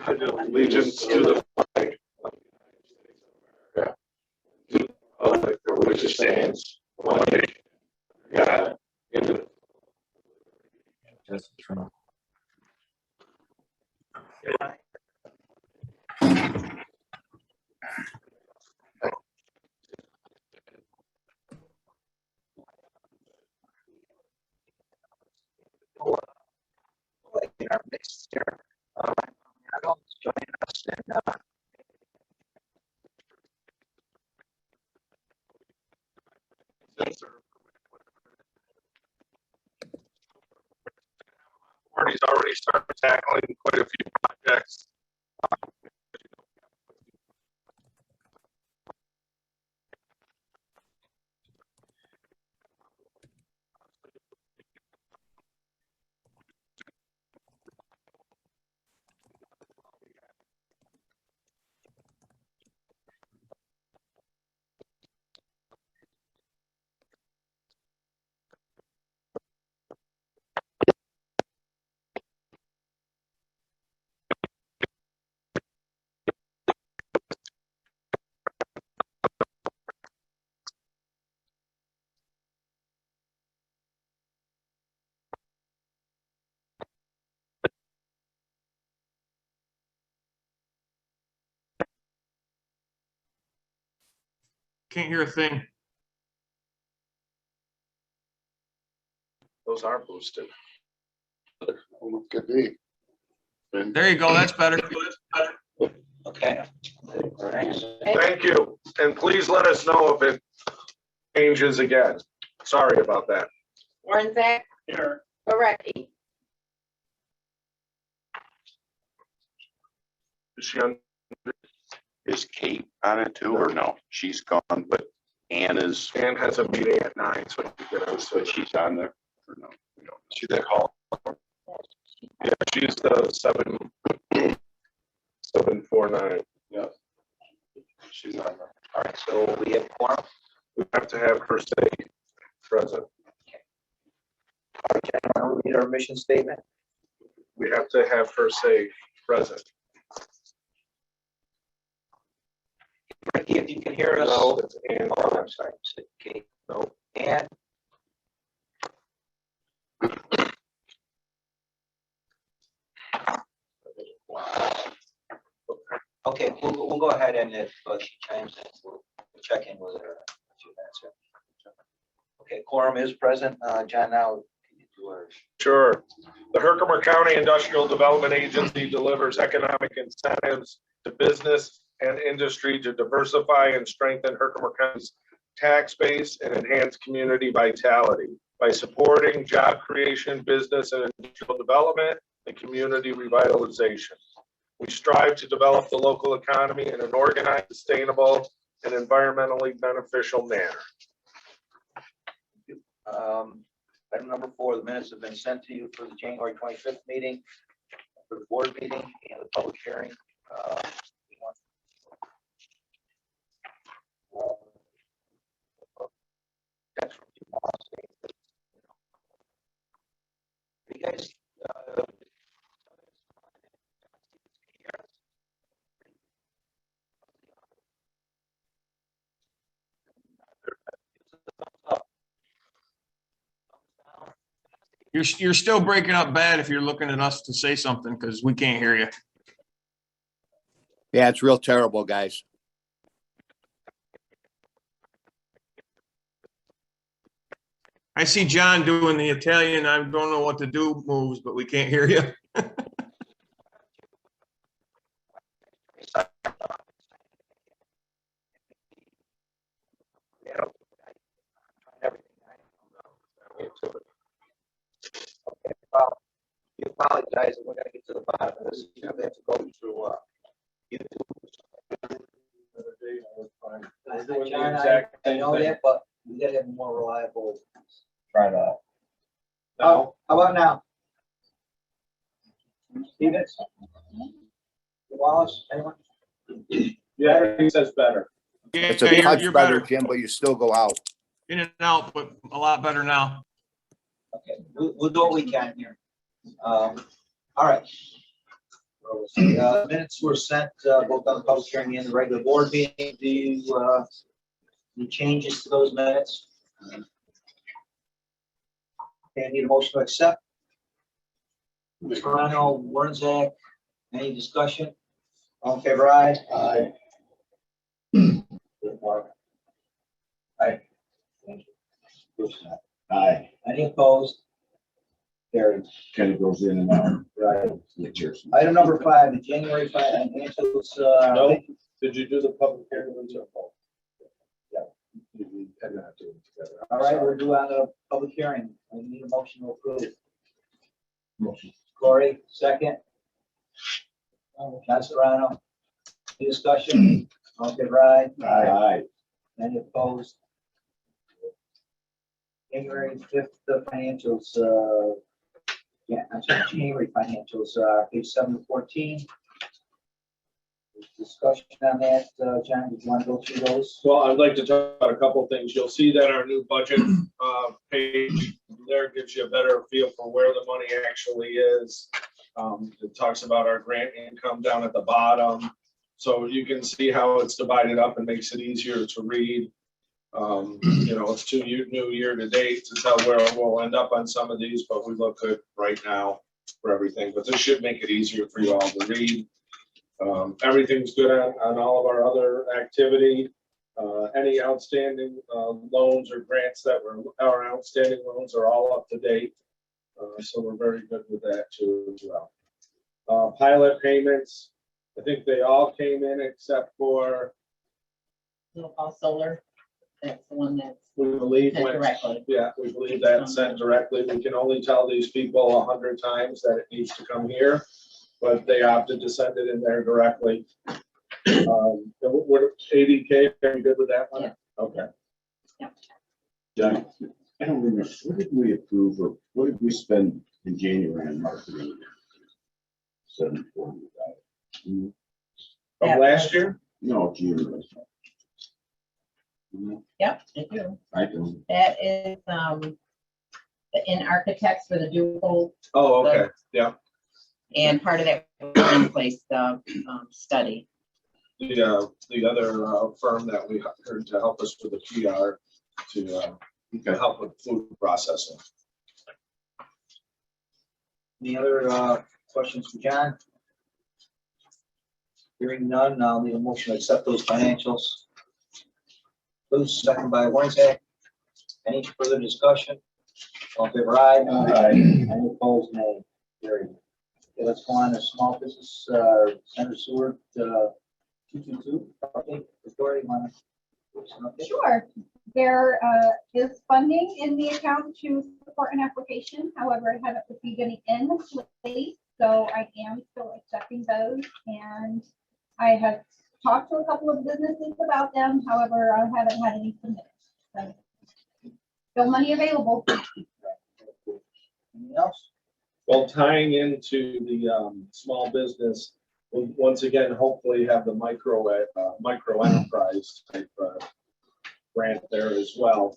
I do allegiance to the flag of the United States of America, to the republic for which it stands, one nation, God, indivisible. That's true. In our midst here, joining us, and Party's already started tackling quite a few projects. Can't hear a thing. Those are boosted. Could be. There you go. That's better. okay. Thanks. Thank you. And please let us know if it changes again. Sorry about that. Warnzak, Here. Moretti, Is she on? Is Kate on it too, or no? She's gone, but Ann is, Ann has a meeting at 9, so you get on. so she's on there, or no? We don't. She that call. Yeah, she's the 749. Yeah. She's on there. All right, so we have quorum. We have to have her say present. I'll read our mission statement. We have to have her say present. If you can hear us. No, it's Ann. Oh, I'm sorry. Okay. No. And okay, we'll go ahead and if she chimes in, we'll check in with her. in a few minutes here. Okay, quorum is present. John, now can you do ours? Sure. The Herkimer County Industrial Development Agency delivers economic incentives to business and industry to diversify and strengthen Herkimer County's tax base and enhance community vitality by supporting job creation, business and industrial development, and community revitalization. We strive to develop the local economy in an organized, sustainable, and environmentally beneficial manner. Item number 4, the minutes have been sent to you for the January 25th meeting, for the board meeting and the public hearing. That's what you want to say. You guys, You're still breaking up bad if you're looking at us to say something because we can't hear you. Yeah, it's real terrible, guys. I see John doing the Italian, I don't know what to do moves, but we can't hear you. okay, well, we apologize, and we're gonna get to the bottom of this. You know, we have to go through YouTube. John, I know that, but we gotta have more reliable. Try to. Oh, how about now? Stevens? Wallace, anyone? Yeah, everything says better. Yeah, It's a touch you're better, better. Jim, but you still go out. In and out, but a lot better now. Okay, we'll do what we can here. All right. Minutes were sent, both on the public hearing and the regular board meeting. Do you, any changes to those minutes? Okay, I need a motion to accept. Toronto, Warnzak, any discussion? All in favor, aye? Aye. Aye. Thank you. Aye. Any opposed? Carried. Kind of goes in and out. Right. Pictures. Item number 5, the January financials. No. Did you do the public hearing? Yeah. You had not do it together. All right, we'll do on the public hearing. We need a motion to approve. Motion. Corey, second. John Serrano. Any discussion? All in favor, aye? Aye. Any opposed? January 5th, the financials, I'm sorry, January financials, page 7 to 14. Discussion on that, John, did you want to go through those? Well, I'd like to talk about a couple of things. You'll see that our new budget page there gives you a better feel for where the money actually is. It talks about our grant income down at the bottom. So you can see how it's divided up and makes it easier to read. It's new year to date to tell where we'll end up on some of these, but we look good right now for everything. But this should make it easier for you all to read. Everything's good on all of our other activity. Any outstanding loans or grants that were our outstanding loans are all up to date. So we're very good with that too as well. Pilot payments, I think they all came in except for, Snowfall Solar, that's the one that's we believe, sent went- directly. yeah, we believe that's sent directly. We can only tell these people 100 times that it needs to come here, but they opted to send it in there directly. We're 80K, are you good with that one? Yeah. Okay. John, I don't remember, what did we approve or what did we spend in January on marketing? 740. From last year? No, January. Yep, they do. I don't. That is, in architects for the dual, Oh, okay, yeah. and part of that was in place, the study. The other firm that we heard to help us with the PR to help with food processing. Any other questions for John? Hearing none, I'll need a motion to accept those financials. Bruce, second by Warnzak. Any further discussion? All in favor, aye? Aye. Any opposed, nay. Carried. Okay, let's go on to small business, center sewer, 222. Okay, Victoria, you want to? Sure. There is funding in the account to support an application. However, I haven't received any in lately, so I am still accepting those. And I have talked to a couple of businesses about them. However, I haven't had any submitted. So still money available. Anything else? Well, tying into the small business, we'll once again, hopefully have the micro enterprise type grant there as well.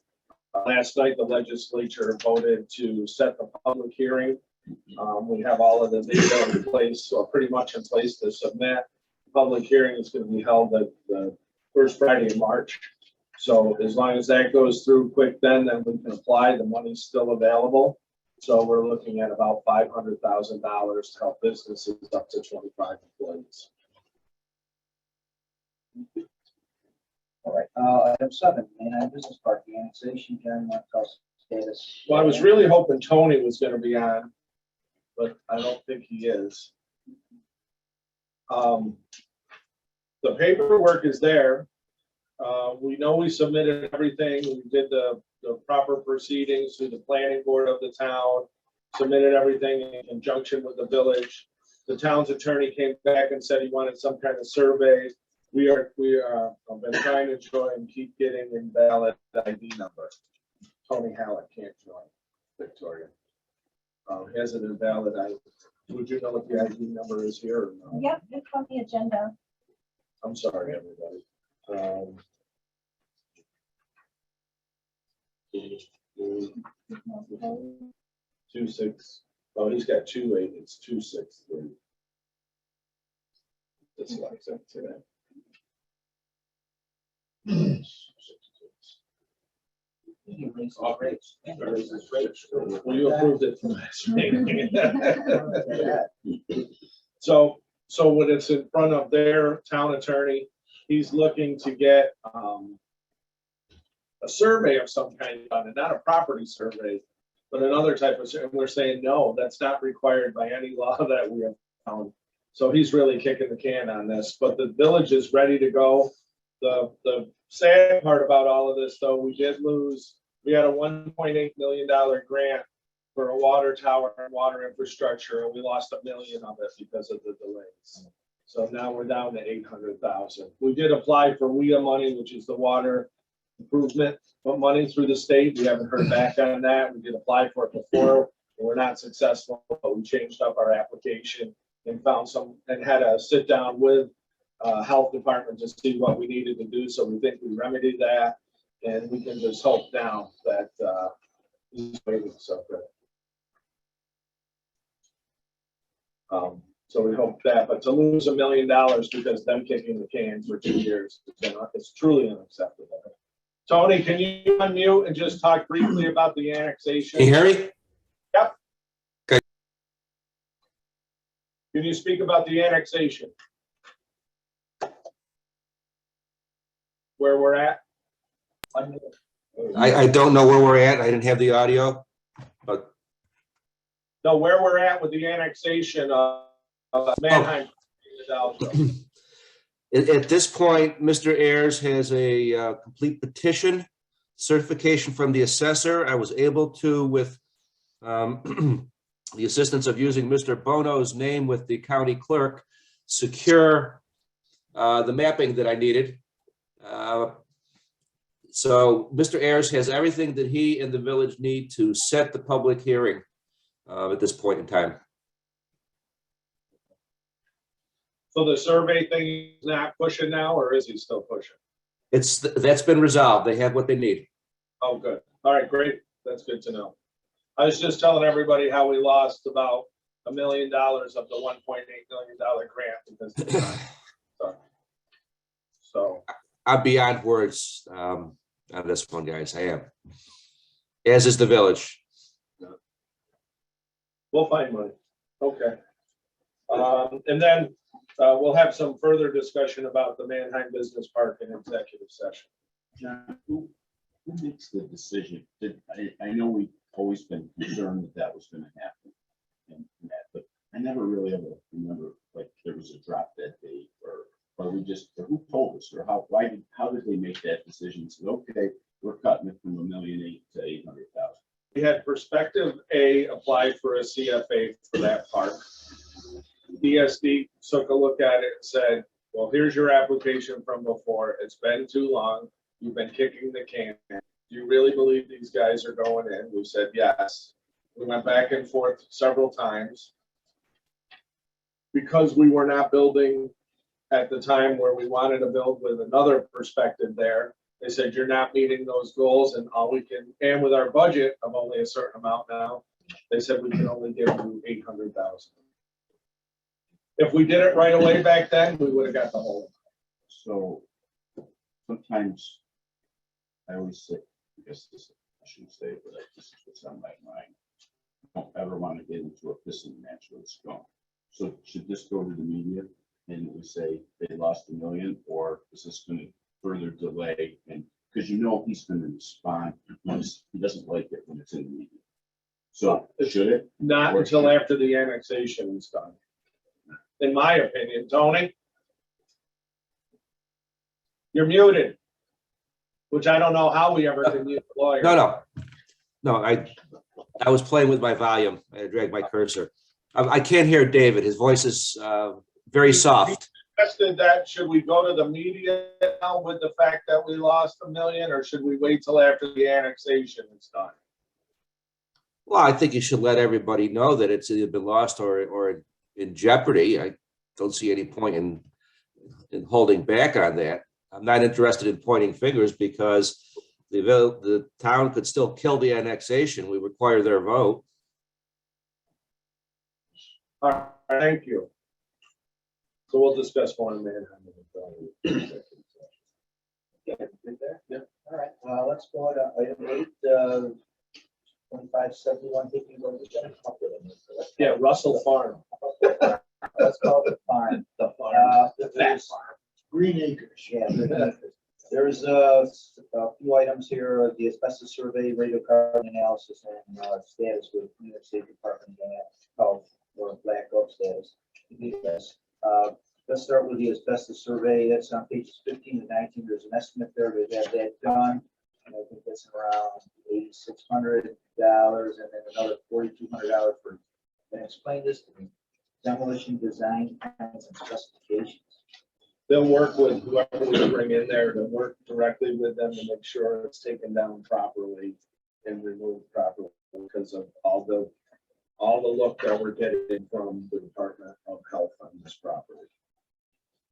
Last night, the legislature voted to set the public hearing. We have all of the data in place, or pretty much in place to submit. Public hearing is going to be held at the first Friday in March. So as long as that goes through quick, then we can apply. The money's still available. So we're looking at about $500,000 to help businesses up to 25 employees. All right, item 7, main business park, the annexation, John, what else status? Well, I was really hoping Tony was going to be on, but I don't think he is. The paperwork is there. We know we submitted everything. We did the proper proceedings through the planning board of the town, submitted everything in conjunction with the village. The town's attorney came back and said he wanted some kind of survey. We are, I've been trying to join and keep getting invalid ID number. Tony Hallett can't join, Victoria. He has an invalid ID. Would you know what the ID number is here or no? Yep, it's on the agenda. I'm sorry, everybody. 26, oh, he's got 28, it's 263. This is what I said today. Well, you approved it from last meeting. So when it's in front of their town attorney, he's looking to get a survey of some kind done, and not a property survey, but another type of survey. And we're saying, no, that's not required by any law that we have found. So he's really kicking the can on this, but the village is ready to go. The sad part about all of this, though, we had a $1.8 million grant for a water tower and water infrastructure, and we lost $1 million of it because of the delays. So now we're down to 800,000. We did apply for WIA money, which is the water improvement money through the state. We haven't heard back on that. We did apply for it before, and we're not successful, but we changed up our application and had a sit down with health department to see what we needed to do. So we think we remedied that, and we can just hope now that he's waiting so good. So we hope that, but to lose $1 million because them kicking the cans for 2 years, it's truly unacceptable. Tony, can you unmute and just talk briefly about the annexation? Can you hear me? Yep. Okay. Can you speak about the annexation? Where we're at? I don't know where we're at. I didn't have the audio, but No, where we're at with the annexation of Manheim. at this point, Mr. Ayers has a complete petition certification from the assessor. I was able to, with the assistance of using Mr. Bono's name with the county clerk, secure the mapping that I needed. So Mr. Ayers has everything that he and the village need to set the public hearing at this point in time. So the survey thing is not pushing now, or is he still pushing? That's been resolved. They have what they need. Oh, good. All right, great. That's good to know. I was just telling everybody how we lost about $1 million of the $1.8 million grant because of the time. So I'm beyond words on this one, guys. I am. As is the village. we'll find money. Okay. And then we'll have some further discussion about the Manheim Business Park in executive session. John, who makes the decision? I know we've always been concerned that was gonna happen. But I never really ever remember, like, there was a drop that day, or we just, or who told us, or how did they make that decision? So, okay, we're cutting it from $1.8 million to 800,000. We had Perspective A apply for a CFA for that park. DSD took a look at it and said, well, here's your application from before. It's been too long. You've been kicking the can. Do you really believe these guys are going in? We said, yes. We went back and forth several times. Because we were not building at the time where we wanted to build with another Perspective there, they said, you're not meeting those goals, and all we can, and with our budget of only a certain amount now, they said we can only give you 800,000. If we did it right away back then, we would have got the whole. So sometimes I always say, I guess this, I shouldn't say, but this is what's on my mind. I don't ever want to get into a pissing match where it's going. So should this go to the media and we say they lost $1 million, or is this going to further delay? And because he's going to respond once he doesn't like it when it's in the media. So should it? Not until after the annexation is done. In my opinion, Tony. You're muted. Which I don't know how we ever can mute the lawyer. No, I was playing with my volume. I dragged my cursor. I can't hear David. His voice is very soft. Suggested that, should we go to the media now with the fact that we lost $1 million, or should we wait till after the annexation is done? Well, I think you should let everybody know that it's either been lost or in jeopardy. I don't see any point in holding back on that. I'm not interested in pointing fingers because the town could still kill the annexation. We require their vote. All right, thank you. So we'll discuss more in Manheim. Yeah, good there. Yeah. All right, let's go to item 8, 2571 Hickey Road. Yeah, Russell Farm. Let's call it the farm. The farm. There's Green Acres, yeah. Green Acres. There's a few items here, the asbestos survey, radiocarbon analysis, and status with New York State Department of Health or Black Oak status. Yes. Let's start with the asbestos survey. That's on pages 15 and 19. There's an estimate there to have that done. And I think that's around $8,600 and then another $4,200 for, can I explain this to me? Demolition design plans and specifications. They'll work with whoever we bring in there to work directly with them to make sure it's taken down properly and removed properly because of all the look that we're getting from the Department of Health on this property.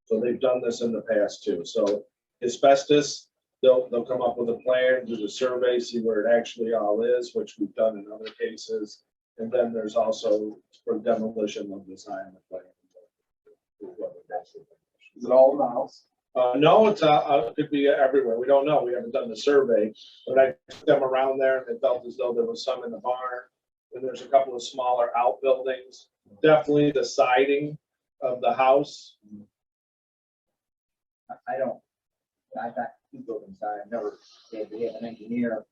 So they've done this in the past too. So asbestos, they'll come up with a plan, do the survey, see where it actually all is, which we've done in other cases. And then there's also for demolition of design the plan. Is it all in the house? No, it's it could be everywhere. We don't know. We haven't done the survey, but I took them around there and it felt as though there was some in the barn. And there's a couple of smaller outbuildings. Definitely the siding of the house. I got 2 buildings. I've never had to have an engineer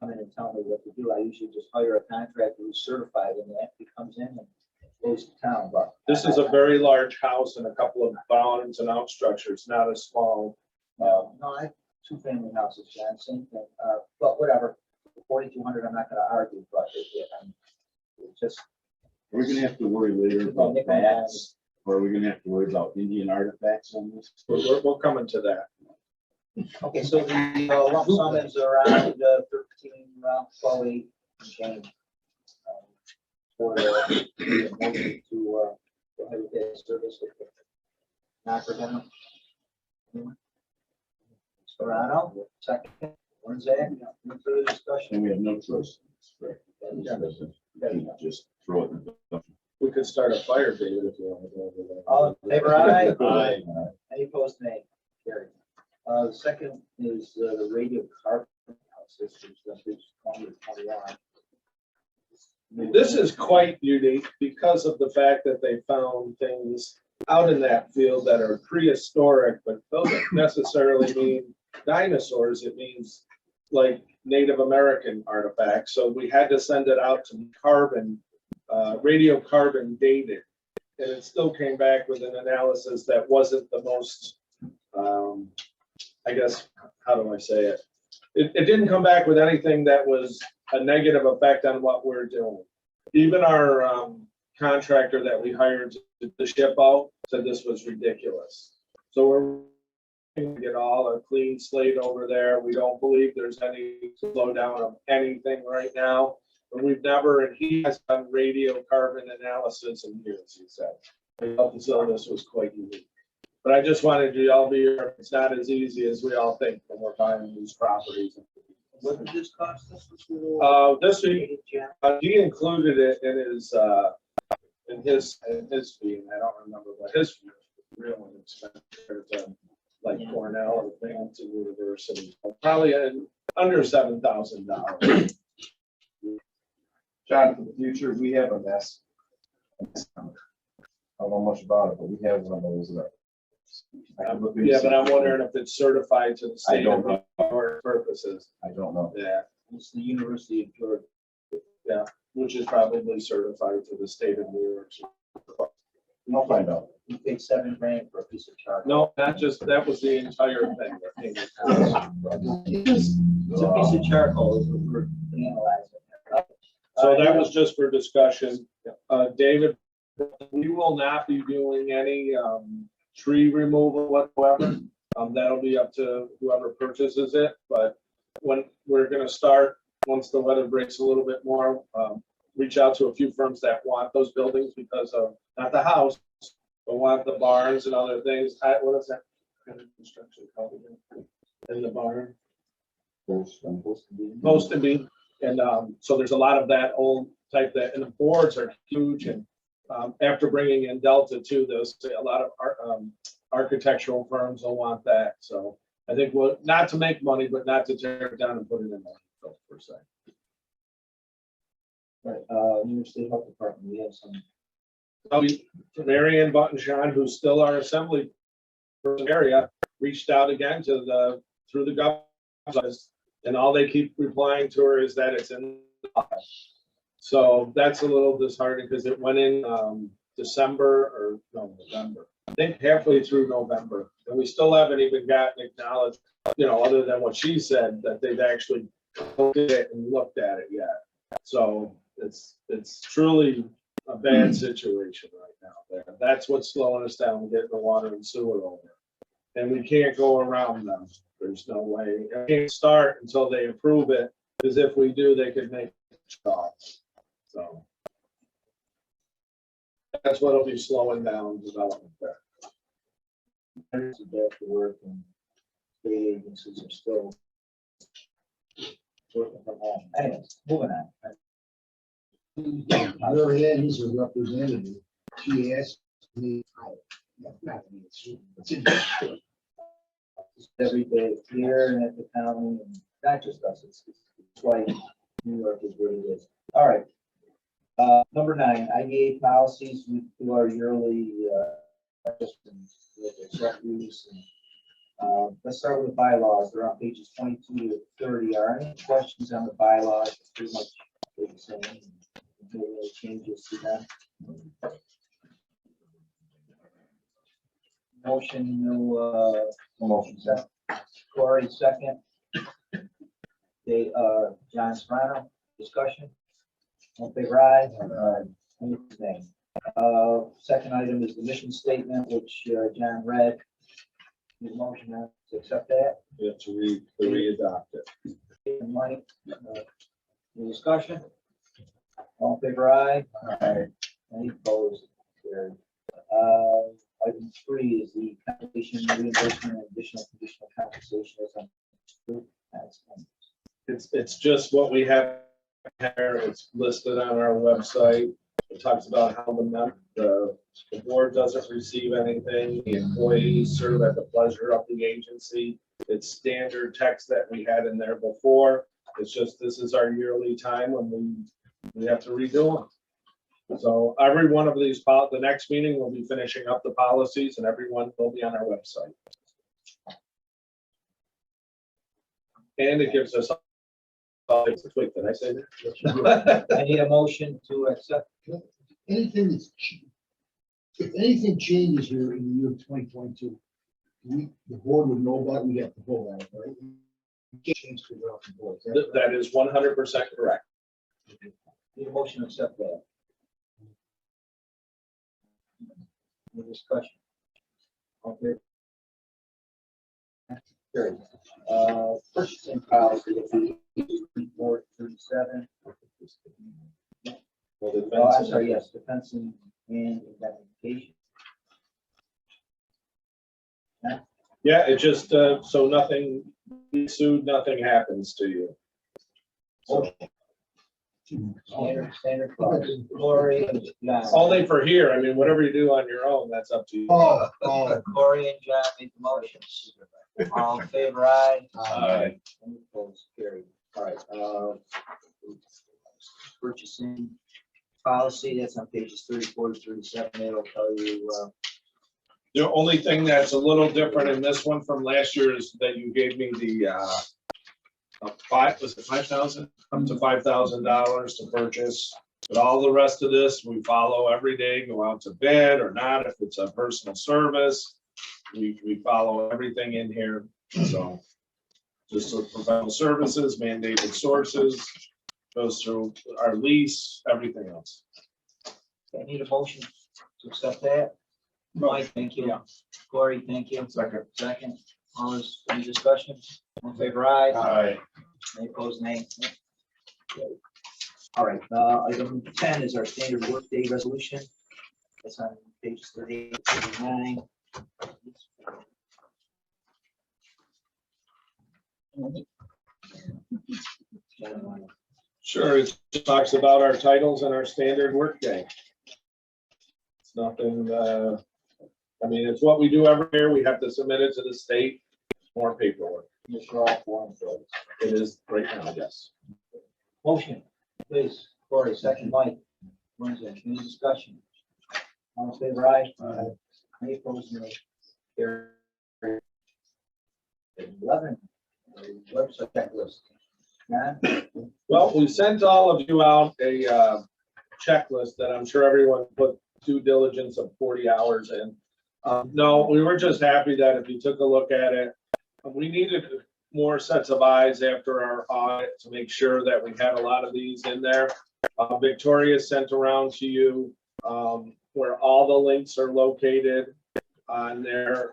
come in and tell me what to do. I usually just hire a contractor who's certified and that he comes in and goes to town. But This is a very large house and a couple of barns and out structures, not a small. no, I have 2 family houses, John, same thing. But whatever, 4,200, I'm not gonna argue, but it's just. We're gonna have to worry later about bats, or we're gonna have to worry about Indian artifacts on this. We're coming to that. Okay, so the lump sum is around 13, around 12, and change. For the motion to have a service. Not for them. Serrano, second. Wenzak, no further discussion. And we have no choice. Correct. You can't just throw it in the. We could start a fire, David, if you want to go over there. All in favor, aye? Aye. Any opposed, nay? Carried. The second is the radiocarbon analysis, which is page 20 to 21. This is quite unique because of the fact that they found things out in that field that are prehistoric, but doesn't necessarily mean dinosaurs. It means like Native American artifacts. So we had to send it out to carbon, radiocarbon dated. And it still came back with an analysis that wasn't the most, I guess, how do I say it? It didn't come back with anything that was a negative effect on what we're doing. Even our contractor that we hired to ship out said this was ridiculous. So we're going to get all a clean slate over there. We don't believe there's any slowdown of anything right now. But we've never, and he has done radiocarbon analysis in years, he said. I felt as though this was quite unique. But I just wanted you all to be aware, it's not as easy as we all think when we're buying these properties. What did this cost us? This week, he included it in his fee, and I don't remember what his fee was, real expensive to like Cornell or Binghamton University, probably under $7,000. John, for the future, we have a mess. I don't know much about it, but we have one of those. Yeah, but I'm wondering if it's certified to the state I don't of New York purposes. I don't know. Yeah, It's the University of Georgia. yeah, which is probably certified to the state of New York. I'll find out. We paid $7,000 for a piece of charcoal. No, not just, that was the entire thing. It's a piece of charcoal is what we're analyzing. So that was just for discussion. David, we will not be doing any tree removal whatsoever. That'll be up to whoever purchases it, but when we're gonna start, once the weather breaks a little bit more, reach out to a few firms that want those buildings because of, not the house, but want the barns and other things. What is that kind of construction called again? In the barn? Post and beam. And so there's a lot of that old type that, and the boards are huge and After bringing in Delta too, those, a lot of architectural firms will want that. So I think we'll, not to make money, but not to tear it down and put it in landfill per se. Right, New York State Health Department, we have some. Mary Ann Buttonshaw, who's still our assembly person area, reached out again to the, through the governor's office, and all they keep replying to her is that it's in the office. So that's a little disheartening because it went in December or no, November. I think halfway through November, and we still haven't even gotten acknowledged, you know, other than what she said, that they've actually looked at it and looked at it yet. So it's truly a bad situation right now there. That's what's slowing us down, getting the water and sewer over. And we can't go around them. There's no way. I can't start until they approve it, because if we do, they could make it stop. So that's what'll be slowing down development there. There's a day for work and state agencies are still working from home. Anyways, moving on. Your head is a representative. She asked me, Every day here and at the county, and not just us, it's why New York is what it is. All right. Number 9, IDA policies. We do our yearly use. Let's start with the bylaws. They're on pages 22 to 30. Are any questions on the bylaws? It's pretty much the same. No real changes to them. Motion, no motion. Second. Corey, second. Okay, John Serrano, discussion. All in favor, aye. Any abstain? Second item is the mission statement, which John read. Need a motion to accept that. We have to re-adopt it. And Mike, any discussion? All in favor, aye. Any opposed? Carried. Item 3 is the compensation reimbursement and additional conditional compensation. It's just what we have here. It's listed on our website. It talks about how the board doesn't receive anything. The employees serve at the pleasure of the agency. It's standard text that we had in there before. It's just, this is our yearly time when we have to redo them. So every one of these, the next meeting, we'll be finishing up the policies, and everyone will be on our website. And it gives us. Wait, did I say that? I need a motion to accept. anything that's, if anything changes here in the year 2022, the board would know about it, we have to vote on it, right? We can't change because we're off the board. Is that right? That is 100% correct. Need a motion to accept that. Any discussion? Okay. Carried. Purchasing policy, 437. Oh, I'm sorry, yes, defense and indemnification. Yeah, it just, so nothing, be sued, nothing happens to you. So, Standard clause. Lori and John. only for here, I mean, whatever you do on your own, that's up to you. Lori and John make the motions. All in favor, aye. Aye. Any opposed? Carried. All right, purchasing policy, that's on pages 34 to 37. It'll tell you, The only thing that's a little different in this one from last year is that you gave me the, was it 5,000? Up to $5,000 to purchase. But all the rest of this, we follow every day, go out to bid or not. If it's a personal service, we follow everything in here. So just for professional services, mandated sources, goes through our lease, everything else. I need a motion to accept that. Mike, thank you. Corey, thank you. Second. All those, any discussion? All in favor, aye. Aye. Any opposed, nay? All right, item 10 is our standard workday resolution. That's on pages 38 to 39. Sure, it talks about our titles and our standard workday. It's nothing, I mean, it's what we do every year. We have to submit it to the state, more paperwork. Commissioner all forms, so. It is right now, yes. Motion, please, Corey, second Mike. Wednesday, any discussion? All in favor, aye? Any opposed, no. Carried. 11, website checklist. John? Well, we sent all of you out a checklist that I'm sure everyone put due diligence of 40 hours in. No, we were just happy that if you took a look at it, we needed more sets of eyes after our audit to make sure that we had a lot of these in there. Victoria sent around to you where all the links are located on there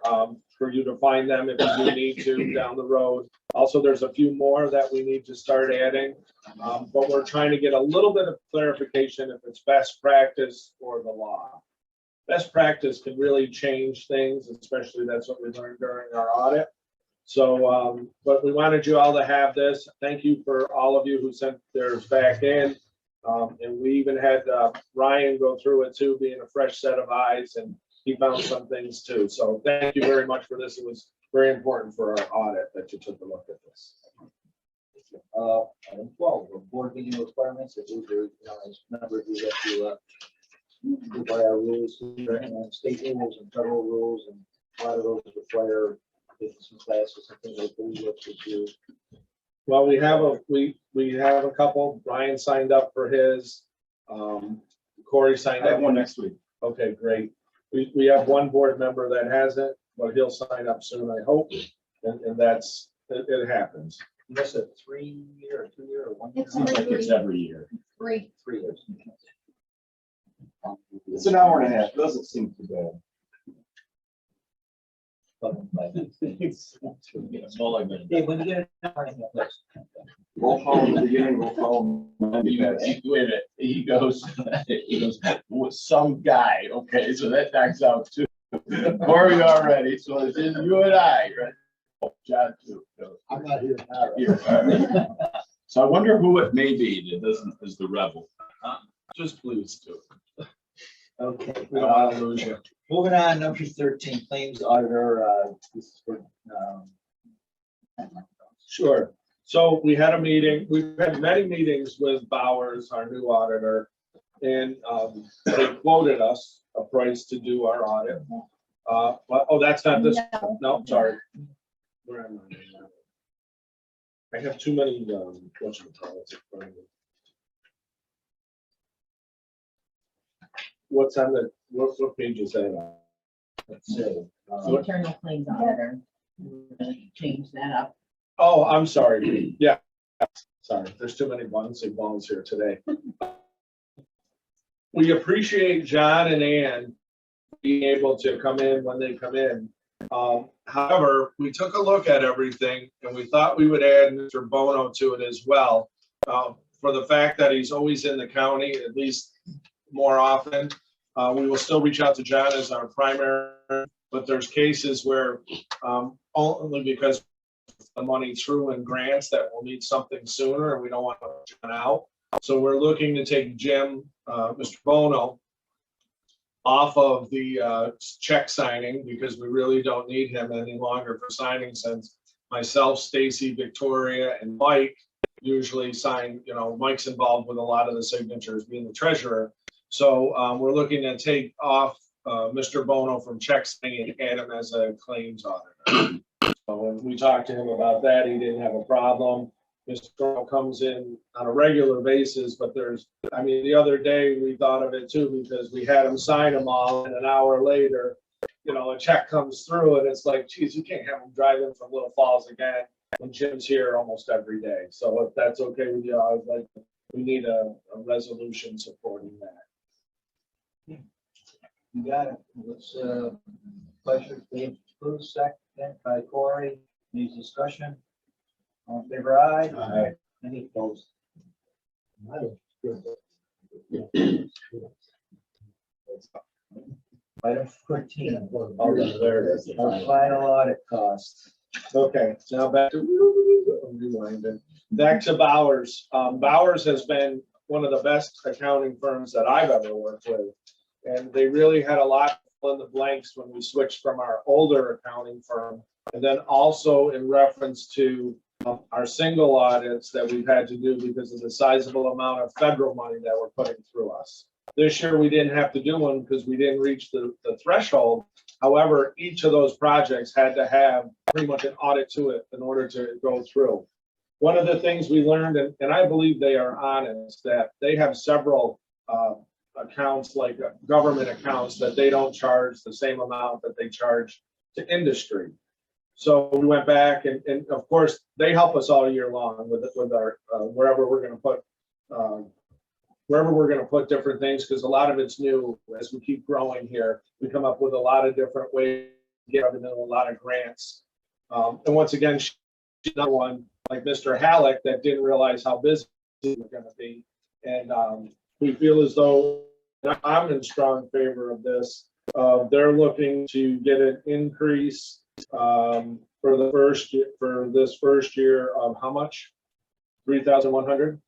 for you to find them if you do need to down the road. Also, there's a few more that we need to start adding, but we're trying to get a little bit of clarification if it's best practice or the law. Best practice can really change things, especially that's what we learned during our audit. So, but we wanted you all to have this. Thank you for all of you who sent theirs back in. And we even had Ryan go through it too, being a fresh set of eyes, and he found some things too. So thank you very much for this. It was very important for our audit that you took a look at this. Item 12, board meeting requirements. If we do, as members, we have to go by our rules here, and state rules and federal rules, and a lot of those require taking some classes and things like that. We look to do. Well, we have a couple. Ryan signed up for his. Corey signed I up. have one next week. Okay, great. We have one board member that hasn't, but he'll sign up soon, I hope. And that's, it happens. That's a 3-year, or 2-year, or 1 year? It's Seems like it's every year. 3. 3 years. It's an hour and a half. Doesn't seem too bad. Hey, when you get an hour and a half, let's- Roll call in the beginning, roll call. Wait a minute, he goes, with some guy, okay, so that knocks out 2. Corey already, so it's just you and I, right? Oh, John too. I'm not here now. Here, all right. So I wonder who it may be that doesn't, is the rebel. Just please do. Okay. We don't want to lose you. Moving on, number 13, claims auditor, this is for, Sure. So we had a meeting, we've had many meetings with Bowers, our new auditor, and they quoted us a price to do our audit. Oh, that's not this, no, sorry. Where am I now? I have too many, what's it called? What's on the, what page is that on? Let's see. Internal claims auditor. We're gonna change that up. Oh, I'm sorry. Yeah. Sorry, there's too many bouncy balls here today. We appreciate John and Ann being able to come in when they come in. However, we took a look at everything and we thought we would add Mr. Bono to it as well. For the fact that he's always in the county, at least more often. We will still reach out to John as our primary, but there's cases where only because the money through in grants that we'll need something sooner and we don't want to run out. So we're looking to take Jim, Mr. Bono, off of the check signing because we really don't need him any longer for signing, since myself, Stacy, Victoria, and Mike usually sign. Mike's involved with a lot of the signatures, being the treasurer. So we're looking to take off Mr. Bono from check signing and add him as a claims auditor. So when we talked to him about that, he didn't have a problem. Mr. Bono comes in on a regular basis, but the other day we thought of it too, because we had him sign them all, and an hour later, a check comes through and it's like, geez, you can't have him driving from Little Falls again when Jim's here almost every day. So if that's okay with you, we need a resolution supporting that. you got it. Let's, pleasure, Dave, Bruce, second by Corey. Any discussion? All in favor, aye? Aye. Any opposed? Item 14. There it is. Our final audit cost. Okay, now back to rewinding. Back to Bowers. Bowers has been one of the best accounting firms that I've ever worked with. And they really had a lot to fill in the blanks when we switched from our older accounting firm. And then also in reference to our single audits that we've had to do because of the sizable amount of federal money that we're putting through us. This year, we didn't have to do one because we didn't reach the threshold. However, each of those projects had to have pretty much an audit to it in order to go through. One of the things we learned, and I believe they are honest, that they have several accounts, like government accounts, that they don't charge the same amount that they charge to industry. So we went back and of course, they help us all year long with our, wherever we're gonna put different things, because a lot of it's new. As we keep growing here, we come up with a lot of different ways to get revenue, a lot of grants. And once again, she's another one, like Mr. Halleck, that didn't realize how busy we're gonna be. And we feel as though I'm in strong favor of this. They're looking to get an increase for this first year of how much? 3,100.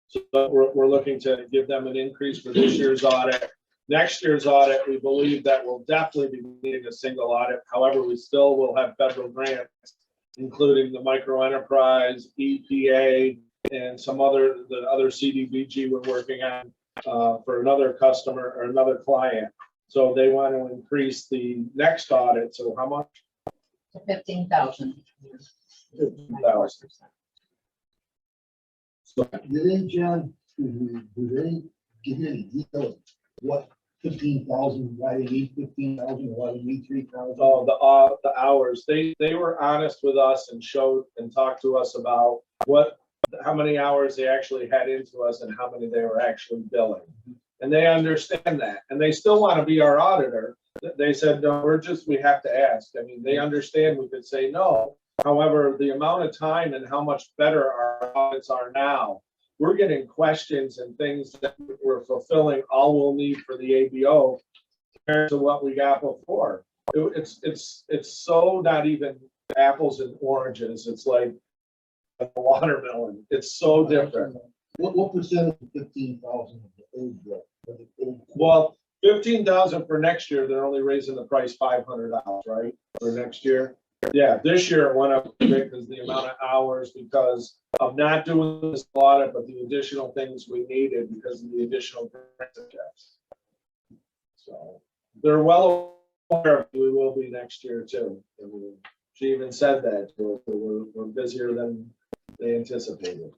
So we're looking to give them an increase for this year's audit. Next year's audit, we believe that will definitely be needing a single audit. However, we still will have federal grants, including the micro enterprise, EPA, and the other CDBG we're working on for another customer or another client. So they want to increase the next audit. So how much? To 15,000. 15,000. Did they, John, do they give you any detail of what 15,000, why they need 15,000, why they need 3,000? Oh, the hours. They were honest with us and showed and talked to us about how many hours they actually had into us and how many they were actually billing. And they understand that, and they still want to be our auditor. They said, no, we have to ask. I mean, they understand we could say no. However, the amount of time and how much better our audits are now, we're getting questions and things that we're fulfilling all we'll need for the ABO compared to what we got before. It's so not even apples and oranges. It's like a watermelon. It's so different. What percent of the 15,000 of the old bill? Well, 15,000 for next year. They're only raising the price $500, right? For next year. Yeah, this year it went up because the amount of hours, because of not doing this audit, but the additional things we needed because of the additional grants. So they're well aware of we will be next year too. She even said that we're busier than they anticipated.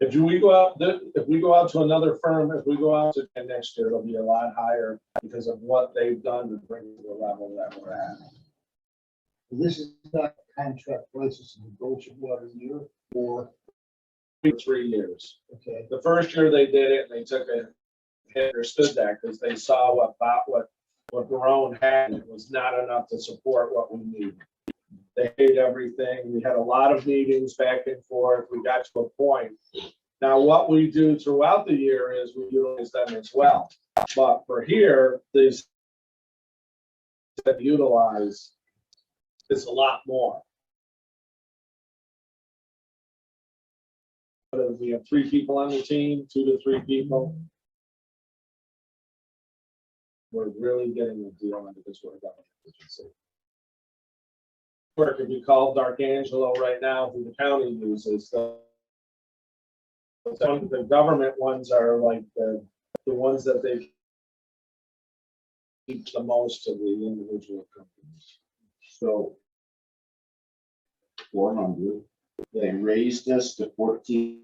If we go out to another firm, if we go out to next year, it'll be a lot higher because of what they've done to bring to the level that we're at. This is not contract price, it's negotiable every year or 3 years. okay. The first year they did it, and they took it, they understood that because they saw what Barone had, and it was not enough to support what we needed. They hated everything. We had a lot of meetings back and forth. We got to a point. Now, what we do throughout the year is we utilize them as well. But for here, these that utilize is a lot more. We have 3 people on the team, 2 to 3 people. We're really getting a deal into this work agency. Work, if you call D'Arcangelo right now, who the county uses, the government ones are like the ones that they keep the most of the individual companies. So 400, they raised us to 14.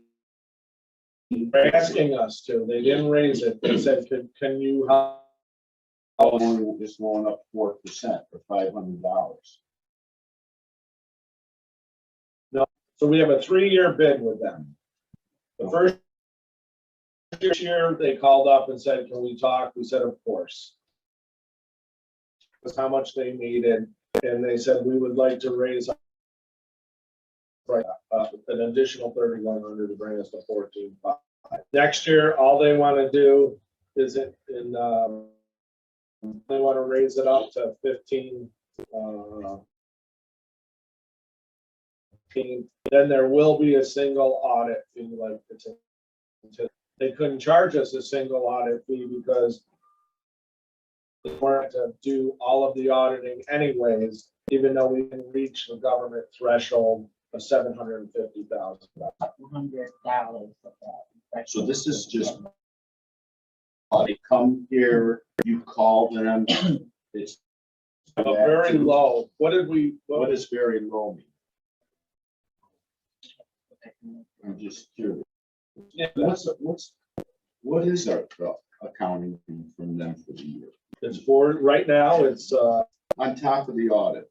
They're asking us to, they didn't raise it. They said, can you help? We're just going up 4% for $500. No, so we have a 3-year bid with them. The first year they called up and said, can we talk? We said, of course. That's how much they needed. And they said, we would like to raise an additional 3,100 to bring us to 14,500. Next year, all they want to do is they want to raise it up to 15. Then there will be a single audit fee, like they couldn't charge us a single audit fee because they wanted to do all of the auditing anyways, even though we didn't reach the government threshold of $750,000. $200 of that. So this is just, they come here, you call them, it's. Very low. What did we, What what is, does very low mean? I'm just curious. What is our accounting fee from them for the year? it's for, right now, it's, On top of the audit?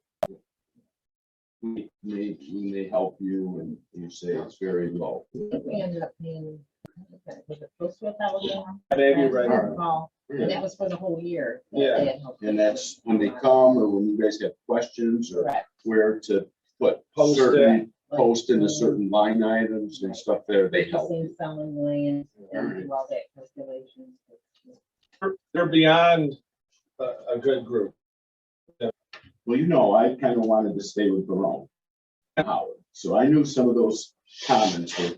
We may help you and you say it's very low. I think we ended up paying, was it close to $1,000? maybe I right. don't recall. And that was for the whole year. that Yeah. they had helped And us. that's when they come or when you guys have questions or Correct. where to put Post certain, post into certain line items and stuff there, they help Purchasing, you. selling land, and do all that calculation. They're beyond a good group. Well, you know, I kind of wanted to stay with Barone. Howard. So I knew some of those comments were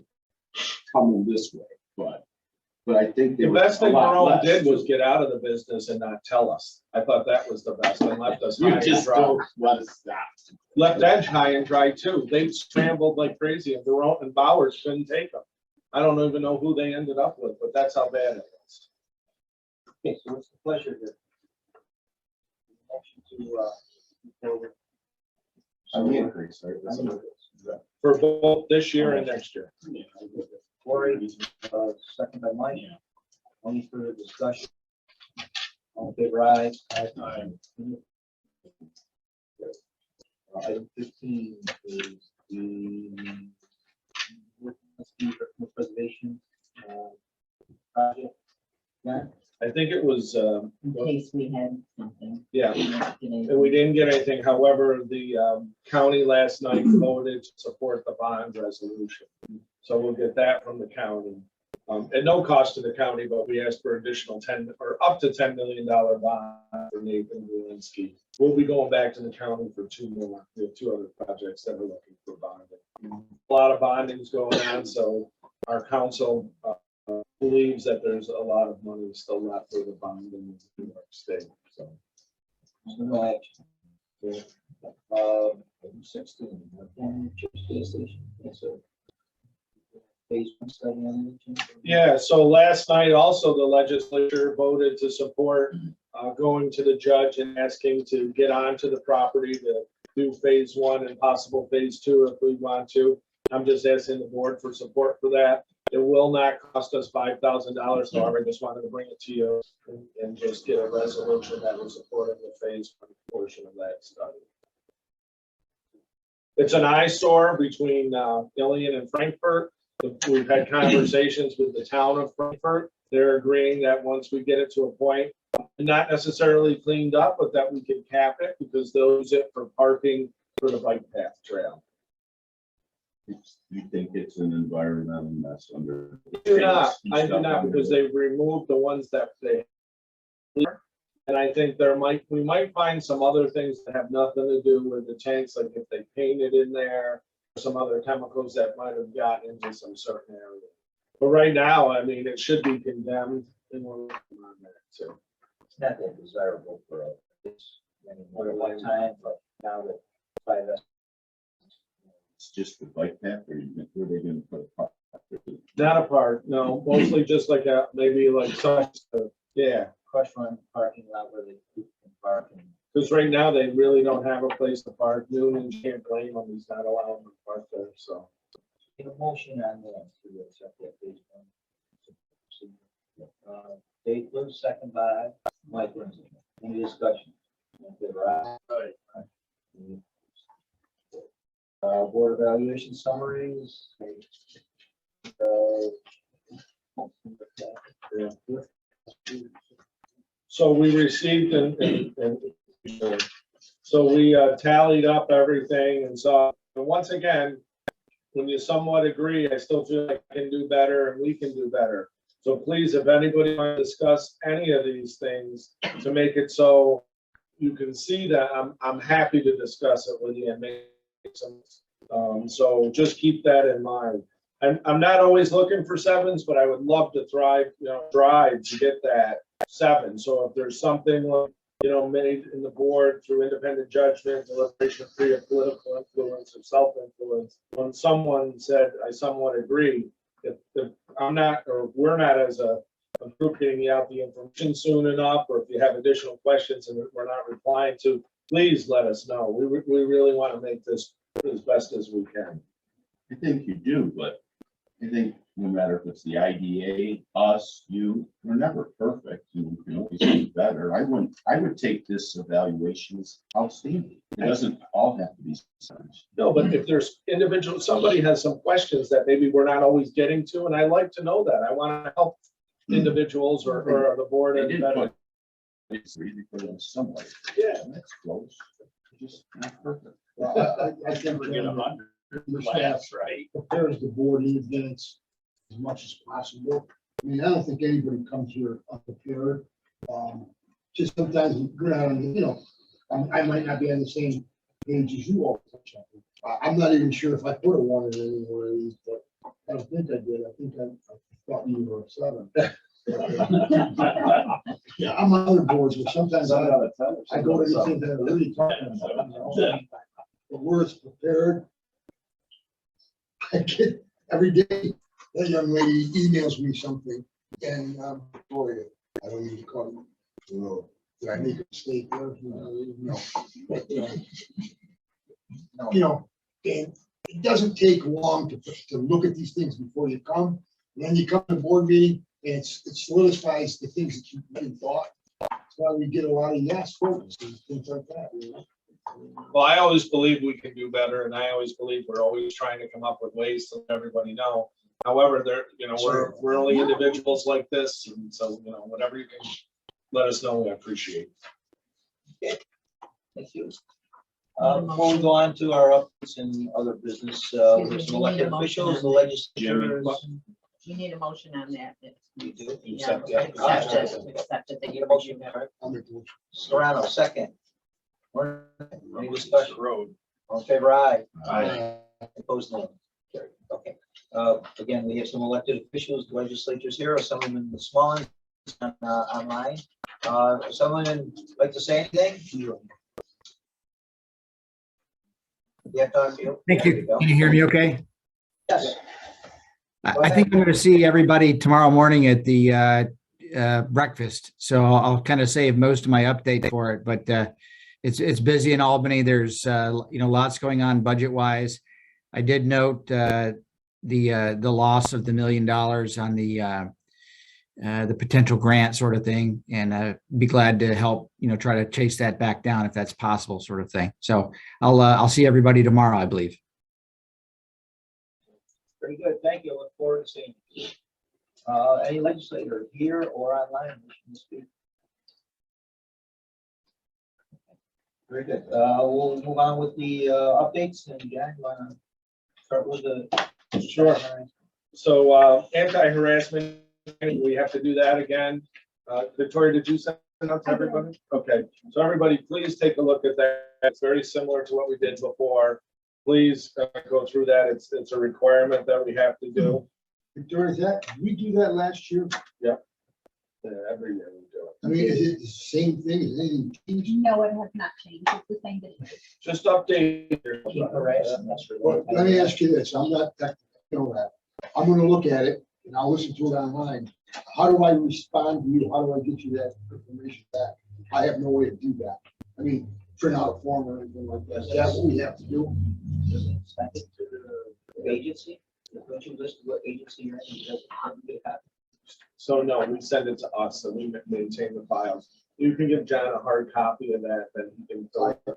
coming this way, but I think they The were best thing a lot Barone less. did was get out of the business and not tell us. I thought that was the best and left us high You and just dry. don't want to stop. Left Edge high and dry too. They scrambled like crazy and Barone and Bowers couldn't take them. I don't even know who they ended up with, but that's how bad it was. Okay, so what's the pleasure here? Motion to, On the increase, right? For both this year and next year. Corey, second by Mike. Any further discussion? All in favor, aye. Aye. Item 15 is the preservation project. Yeah, I think it was, In case we had something. yeah, and we didn't get anything. However, the county last night voted to support the bond resolution. So we'll get that from the county. At no cost to the county, but we asked for additional 10 or up to $10 million bond for Nathan Walensky. We'll be going back to the county for 2 more. We have 2 other projects that are looking for bonding. A lot of bonding is going on, so our council believes that there's a lot of money still left for the bond in New York State, so. no action. Yeah. 16. Space station. Yes, sir. Phase 1 study on it. Yeah, so last night also the legislature voted to support going to the judge and asking to get onto the property to do phase 1 and possible phase 2 if we want to. I'm just asking the board for support for that. It will not cost us $5,000, however, I just wanted to bring it to you and just get a resolution that was supporting the phase 1 portion of that study. It's an eyesore between Ilion and Frankfurt. We've had conversations with the town of Frankfurt. They're agreeing that once we get it to a point, not necessarily cleaned up, but that we can cap it because they'll use it for parking for the bike path trail. You think it's an environmental mess under? I do not, because they've removed the ones that they. And I think we might find some other things that have nothing to do with the tanks, like if they painted in there, some other chemicals that might have gotten into some certain area. But right now, I mean, it should be condemned and we're working on that too. It's not that desirable for this anymore at one time, but now that by the It's just the bike path or were they gonna put a park? Not a park, no, mostly just like maybe like such, yeah. crush run parking lot where they can park and Because right now they really don't have a place to park. Noonan can't blame him. He's not allowing them to park there, so. get a motion on that to accept that phase 1. Dave Liv, second by Mike Lindsay. Any discussion? All in favor, aye. Board evaluation summaries. So we received so we tallied up everything and saw, and once again, when you somewhat agree, I still feel like I can do better and we can do better. So please, if anybody wants to discuss any of these things to make it so you can see that, I'm happy to discuss it with you and make some. So just keep that in mind. I'm not always looking for sevens, but I would love to drive to get that 7. So if there's something like, made in the board through independent judgment, deliberation free of political influence or self-influence, when someone said, I somewhat agree, if I'm not, or we're not as a group getting out the information soon enough, or if you have additional questions and we're not replying to, please let us know. We really want to make this as best as we can. I think you do, but I think no matter if it's the IDA, us, you, we're never perfect. You can always do better. I would take this evaluation as outstanding. It doesn't all have to be sevens. No, but if there's somebody has some questions that maybe we're not always getting to, and I like to know that. I want to help individuals or the board. They And did better. put, it's really put in some way. Yeah. That's close. Just not perfect. Well, I think Never get 100. your staff Right. prepares the board in advance as much as possible. I mean, I don't think anybody comes here unprepared. Just sometimes we're out on, I might not be on the same page as you all. I'm not even sure if I put a 1 in any one of these, but I don't think I did. I think I thought you were a 7. Yeah, I'm on other boards, but sometimes I go to the things that are really talking about, the words prepared. I get every day, that young lady emails me something and, Gloria, I don't need to call you. No. Did I make a mistake there? No. But, and it doesn't take long to look at these things before you come. And then you come to board meeting and it solidifies the things that you really thought. That's why we get a lot of yes votes and things like that. Well, I always believe we can do better, and I always believe we're always trying to come up with ways to let everybody know. However, we're only individuals like this, and so whatever you can let us know, we appreciate. Thank you. Before we go on to our updates and other business, with some elected officials, the legislature. You need a motion on that. You do. Yeah, Accept it. accept it. Need a motion, I'll make the motion. Serrano, second. Any discussion? Road. All in favor, aye. Aye. Opposed, no. Carried. Okay. Again, we have some elected officials, the legislatures here, some of them in the small ones, online. Someone like to say anything? Yeah, Don, Thank you. Can you hear me okay? Yes. I think I'm going to see everybody tomorrow morning at the breakfast. So I'll kind of save most of my update for it, but it's busy in Albany. There's lots going on budget wise. I did note the loss of the $1 million on the potential grant sort of thing, and be glad to help try to chase that back down if that's possible, sort of thing. So I'll see everybody tomorrow, I believe. Very good. Thank you. I look forward to seeing you. Any legislator here or online wishing to speak? Very good. We'll move on with the updates, and Jack, you want to start with the? Sure. So anti-harassment, we have to do that again. Victoria, did you send it out to everybody? Okay, so everybody, please take a look at that. It's very similar to what we did before. Please go through that. It's a requirement that we have to do. Victoria, did we do that last year? Yeah, every year we do it. I mean, is it the same thing? Is anything changed? No, it has not changed. It's the same business. Just update. Well, let me ask you this. I'm not technical that. I'm gonna look at it and I'll listen to it online. How do I respond to you? How do I get you that information back? I have no way to do that. I mean, print out a form or anything like that. That's what we have to do. Send it to the agency. Don't you list what agency you're in? So no, we send it to us and we maintain the files. You can give John a hard copy of that, then he can.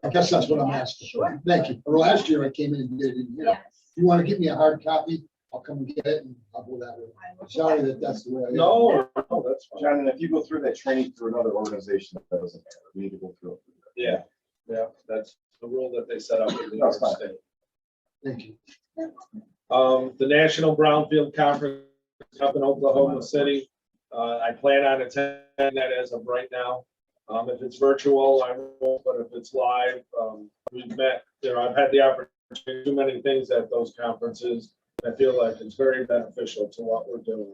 I guess that's what I'm asking. Sure. Thank you. Well, last year I came in and did it in here. Yes. If you want to get me a hard copy, I'll come and get it and I'll go that way. Sorry that that's the way I am. No, that's fine. John, and if you go through that training through another organization, that doesn't matter. We need to go through it. Yeah, that's the rule that they set up in the New York That's fine. State. Thank you. The National Brownfield Conference up in Oklahoma City. I plan on attending that as of right now. If it's virtual, I will, but if it's live, we've met, I've had the opportunity to do many things at those conferences. I feel like it's very beneficial to what we're doing.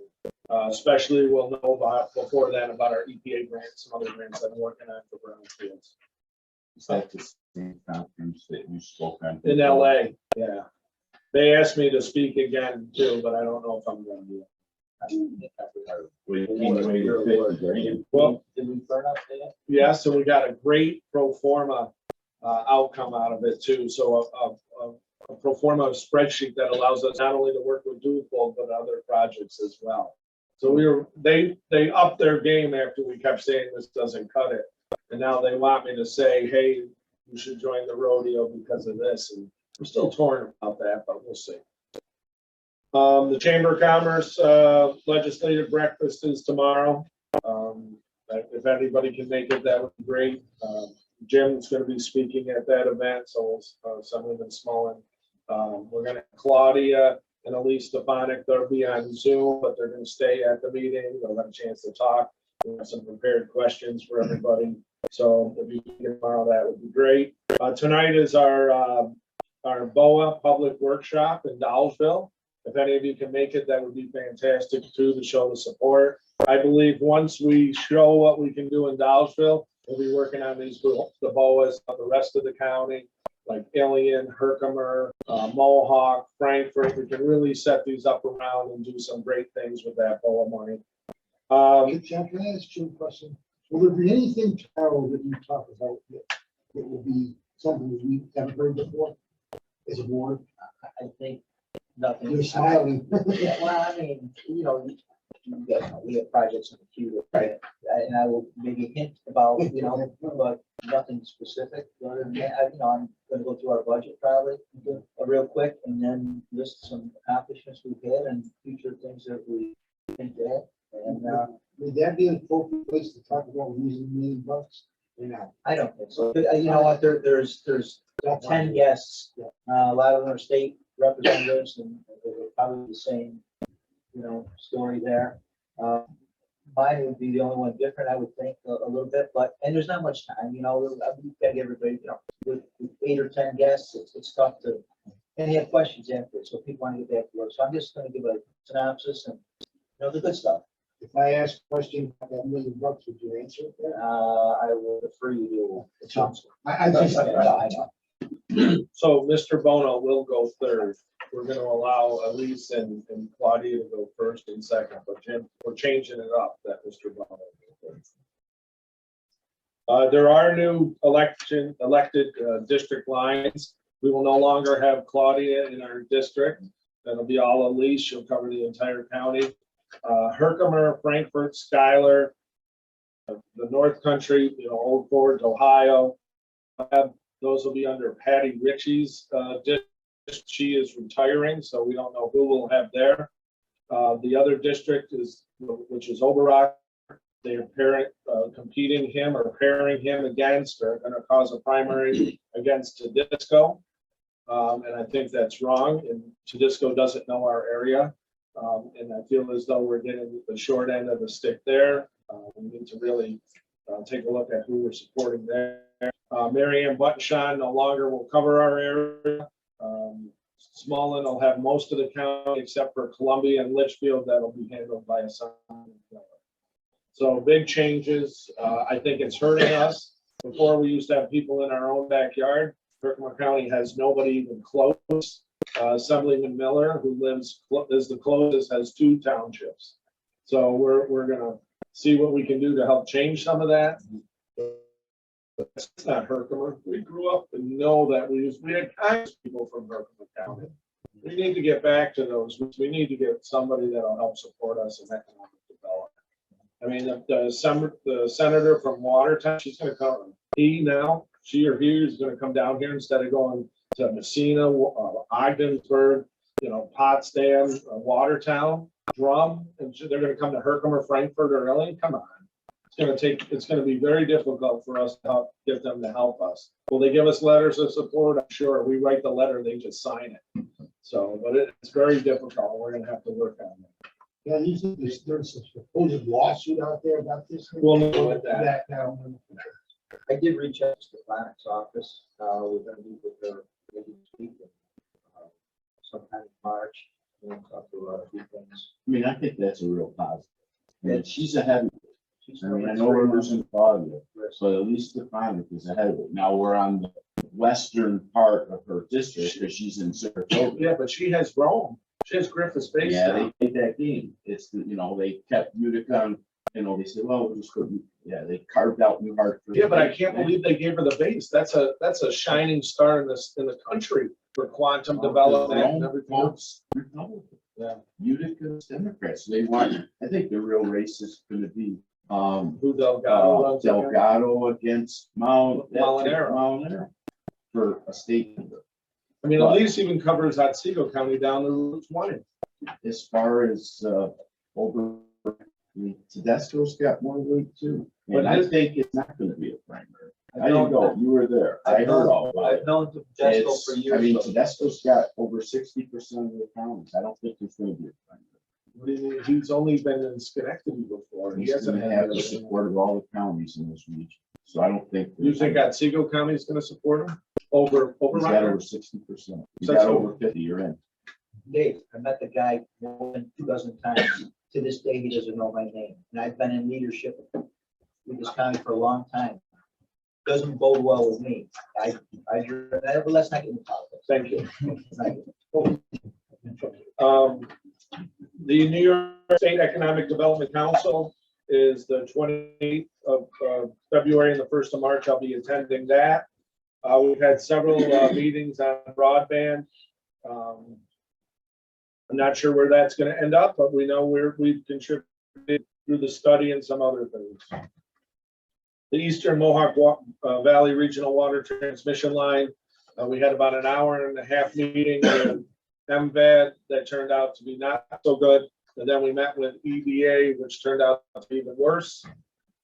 Especially we'll know about before then about our EPA grants, some other grants that I'm working on for brownfields. Is that the same conference that you spoke on? In LA, yeah. They asked me to speak again too, but I don't know if I'm gonna do it. Well, Did we burn up there? yeah, so we got a great pro forma outcome out of it too. So a pro forma spreadsheet that allows us not only to work with Dufold, but other projects as well. So they upped their game after we kept saying this doesn't cut it. And now they want me to say, hey, you should join the rodeo because of this. And we're still torn about that, but we'll see. The Chamber of Commerce legislative breakfast is tomorrow. If anybody can make it, that would be great. Jim's going to be speaking at that event, so some of them small. We're going to Claudia and Elise Stefanik. They'll be on Zoom, but they're going to stay at the meeting. They'll have a chance to talk. We have some prepared questions for everybody. So if you can get tomorrow, that would be great. Tonight is our BOA public workshop in Dolgeville. If any of you can make it, that would be fantastic too, to show the support. I believe once we show what we can do in Dolgeville, we'll be working on the BOAs of the rest of the county, like Ilion, Herkimer, Mohawk, Frankfurt. We can really set these up around and do some great things with that BOA money. John, can I ask you a question? Will there be anything tomorrow that you talk about that will be something that we haven't heard before as a board? I think nothing. You're smiling. Yeah, well, I mean, you guys know, we have projects in the queue, right? And I will maybe hint about, but nothing specific. Other than that, I'm gonna go through our budget probably real quick and then list some accomplishments we've had and future things that we think that. And Would that be an appropriate place to talk about using $1 million? Or not? I don't think so. You know what? There's 10 guests. A lot of them are state representatives, and they're probably the same, story there. Mine would be the only one different, I would think, a little bit. And there's not much time. We've got to get everybody. With 8 or 10 guests, it's tough to. And you have questions after, so people want to get back to work. So I'm just going to give a synopsis and the good stuff. If I ask a question about that $1 million, would you answer it? I will refer you to the council. I just. I know. So Mr. Bono will go third. We're going to allow Elise and Claudia to go first and second, but Jim, we're changing it up that Mr. Bono will go first. There are new elected district lines. We will no longer have Claudia in our district. That'll be all Elise. She'll cover the entire county. Herkimer, Frankfurt, Schuyler, the North Country, Old Forge, Ohio. Those will be under Patty Ritchie's district. She is retiring, so we don't know who we'll have there. The other district which is Oberock. They're competing him or pairing him against, or going to cause a primary against Tedisco. And I think that's wrong. And Tedisco doesn't know our area. And I feel as though we're getting the short end of the stick there. We need to really take a look at who we're supporting there. Mary Ann Buttenshaw no longer will cover our area. Smolin will have most of the county except for Columbia and Litchfield. That'll be handled by a So big changes. I think it's hurting us. Before we used to have people in our own backyard. Herkimer County has nobody even close. Assemblyman Miller, who is the closest, has 2 townships. So we're gonna see what we can do to help change some of that. It's not Herkimer. We grew up and know that we had kinds of people from Herkimer County. We need to get back to those. We need to get somebody that'll help support us in economic development. I mean, the senator from Watertown, she's going to come. She or he is going to come down here instead of going to Messina, Ogdensburg, Potsdam, Watertown, Drum, and they're going to come to Herkimer, Frankfurt, or Ilion. Come on. It's going to be very difficult for us to get them to help us. Will they give us letters of support? I'm sure. We write the letter, they just sign it. So, but it's very difficult. We're going to have to work on that. Yeah, you think there's a supposed lawsuit out there about this? We'll know what that. I did reach out to Stefanik's office. We're going to meet with her maybe this week, sometime in March. We'll talk about a few things. I mean, I think that's a real positive. And she's ahead. She's I mean, I coming know we're through. losing Claudia, but at least the Stefanik is ahead of it. Now we're on the western part of her district because she's in Saratoga. Yeah, but she has Rome. She has Griffith's base Yeah, now. they played that game. It's, they kept Utica, they said, well, we'll just go, they carved out New Hartford. Yeah, but I can't believe they gave her the base. That's a shining star in the country for quantum development and everything else. Republican. Yeah. Utica's Democrats. They want, I think the real race is gonna be, Who Delgado runs against. Delgado against Molinaro. For a state member. I mean, at least even covers Otsego County down to Route 20. As far as, over, Tedesco's got more weight too. And I think it's not gonna be a primary. I didn't go, you were there. I heard all about it. I've known Tedesco It's- for years. I mean, but- Tedesco's got over 60% of the counties. I don't think there's gonna be a primary. What do you mean? He's only been in Schenectady before. He He's hasn't gonna had have the anything. support of all the counties in this region. So I don't think. You think Otsego County is gonna support him over He's got Rockford? over 60%. He's That's got what- over 50, you're in. Dave, I met the guy more than 2 dozen times. To this day, he doesn't know my name. And I've been in leadership with this county for a long time. Doesn't bode well with me. But let's not get into politics. Thank you. Thank you. The New York State Economic Development Council is the 28th of February and the 1st of March. I'll be attending that. We've had several meetings on broadband. I'm not sure where that's going to end up, but we know we've contributed through the study and some other things. The Eastern Mohawk Valley Regional Water Transmission Line, we had about an hour and a half meeting with MVAD that turned out to be not so good. And then we met with EDA, which turned out to be even worse.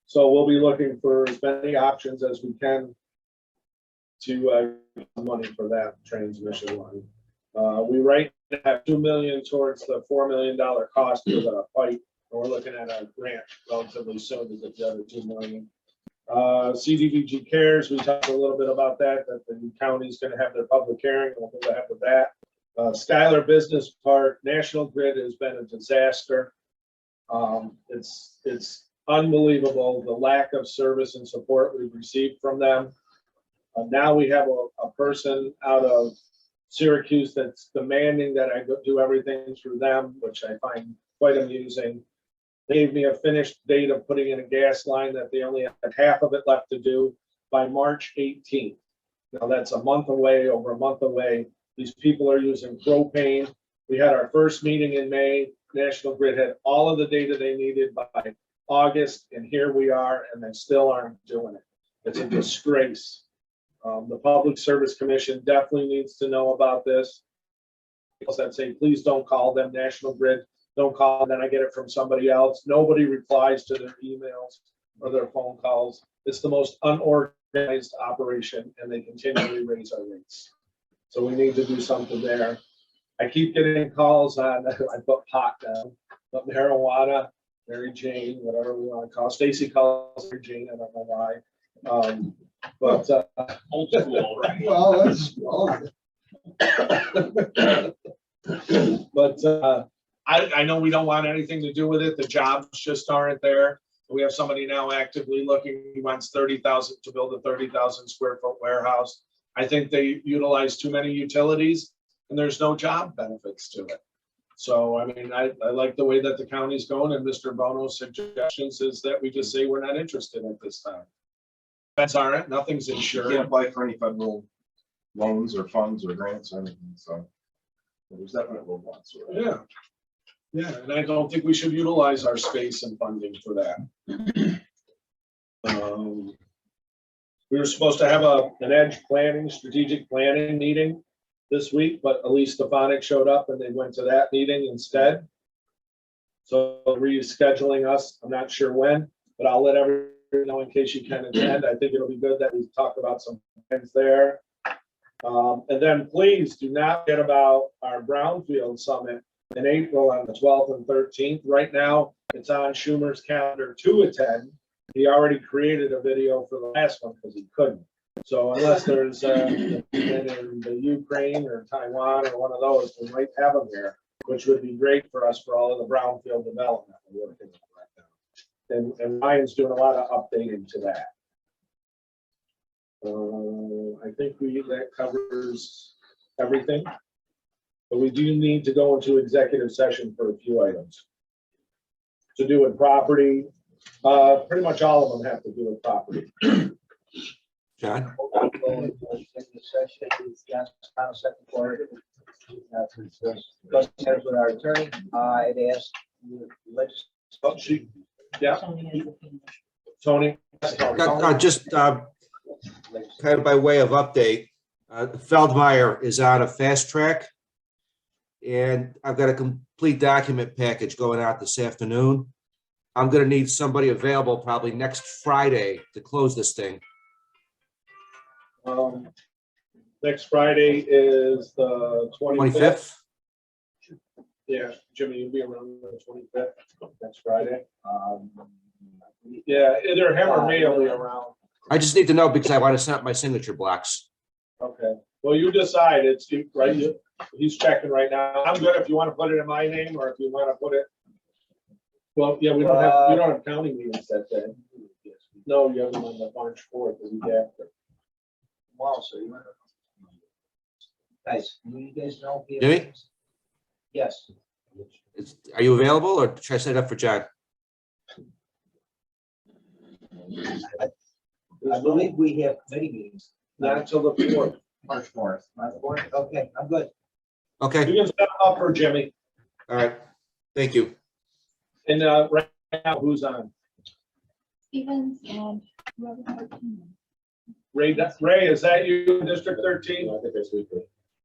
So we'll be looking for as many options as we can to get money for that transmission line. We right now have $2 million towards the $4 million cost for the pipe. And we're looking at a grant relatively soon to get the other $2 million. CDBG cares, we talked a little bit about that the county's going to have their public hearing. We'll go ahead with that. Skylar Business Park, National Grid has been a disaster. It's unbelievable the lack of service and support we've received from them. Now we have a person out of Syracuse that's demanding that I do everything through them, which I find quite amusing. They gave me a finished date of putting in a gas line that they only had half of it left to do by March 18th. Now that's a month away, over a month away. These people are using propane. We had our first meeting in May. National Grid had all of the data they needed by August, and here we are, and they still aren't doing it. It's a disgrace. The Public Service Commission definitely needs to know about this. That say, please don't call them, National Grid, don't call, then I get it from somebody else. Nobody replies to their emails or their phone calls. It's the most unorganized operation, and they continually raise our rates. So we need to do something there. I keep getting calls on, I put pot down, but marijuana, Mary Jane, whatever we want to call it. Stacy calls her Jane, I don't know why. Old school, right? Well, that's, But I know we don't want anything to do with it. The jobs just aren't there. We have somebody now actively looking, he wants 30,000 to build a 30,000 square foot warehouse. I think they utilize too many utilities and there's no job benefits to it. So, I mean, I like the way that the county's going, and Mr. Bono's suggestions is that we just say we're not interested at this time. That's all right, nothing's You can't insured. apply for any federal loans or funds or grants or anything, so. There's definitely lots. Yeah. Yeah, and I don't think we should utilize our space and funding for that. We were supposed to have an edge planning, strategic planning meeting this week, but Elise Stefanik showed up and they went to that meeting instead. So rescheduling us, I'm not sure when, but I'll let everyone know in case you can attend. I think it'll be good that we talk about some things there. And then please do not forget about our Brownfield Summit in April on the 12th and 13th. Right now, it's on Schumer's calendar to attend. He already created a video for the last one because he couldn't. So unless there's in the Ukraine or Taiwan or one of those, we might have him here. which would be great for us for all of the brownfield development we're working on right now. And Ryan's doing a lot of updating to that. I think that covers everything. But we do need to go into executive session for a few items. To do with property, pretty much all of them have to do with property. John? Session is John's final second quarter. Discuss with our attorney, I'd ask the legislature. Yeah, Tony. Just kind of by way of update, Feldmeyer is on a fast track. And I've got a complete document package going out this afternoon. I'm gonna need somebody available probably next Friday to close this thing. Next Friday is the 25th. 25th? Yeah, Jimmy, you'll be around the 25th, next Friday. Yeah, either him or me will be around. I just need to know because I want to set up my signature blocks. Okay, well, you decide, it's, right, he's checking right now. I'm good if you want to put it in my name, or if you want to put it. Well, yeah, we don't have county meetings that day. No, you have them on the March 4th, the week after. Wow, so you want to. Guys, do you guys know? if you- Jimmy? Yes. Are you available or should I set it up for John? I believe we have committee meetings. Not until the 4th. March 4th. March 4th, okay, I'm good. Okay, You can set up for Jimmy. all right. Thank you. And right now, who's on? Stevens and whoever. Ray, is that you, District 13? I think that's weekly.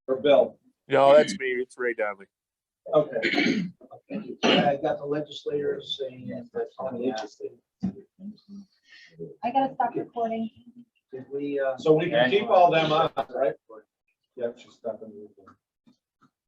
Or Bill? No, that's me. It's Ray Donnelly. Okay. I got the legislators saying that Tony asked. I gotta stop recording. Did we, So we can keep all them on, right? Yep, she's stuck in the.